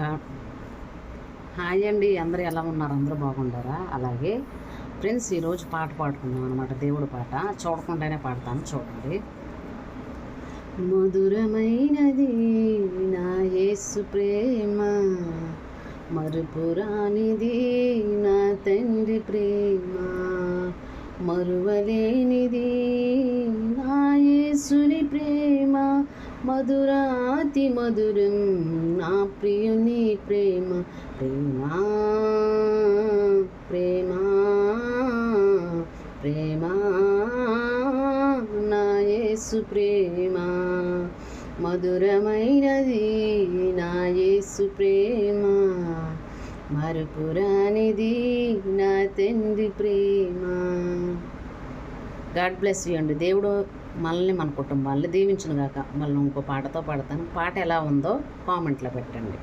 ఆ, హాయ్ అండి, అందరూ ఎలా ఉన్నారు? అందరూ బాగుంటారా? అలాగే ఫ్రెండ్స్, ఈరోజు పాట పాడుకుందాం అనమాట. దేవుడి పాట చూడకుండానే పాడతాను, చూడండి. మధురమైనది నా యేసు ప్రేమ, మరుపురానిది నా తండ్రి ప్రేమ, మరువలేనిది నా యేసుని ప్రేమ, మధురాతి మధురం నా ప్రియుని ప్రేమ. ప్రేమ ప్రేమ ప్రేమ నా యేసు ప్రేమ, మధురమైనది నా యేసు ప్రేమ, మరుపురానిది నా తండ్రి ప్రేమ. గాడ్ బ్లెస్ యూ అండి. దేవుడు మనల్ని, మన కుటుంబాలని దీవించును గాక. మళ్ళీ ఇంకో పాటతో పాడతాను. పాట ఎలా ఉందో కామెంట్లో పెట్టండి.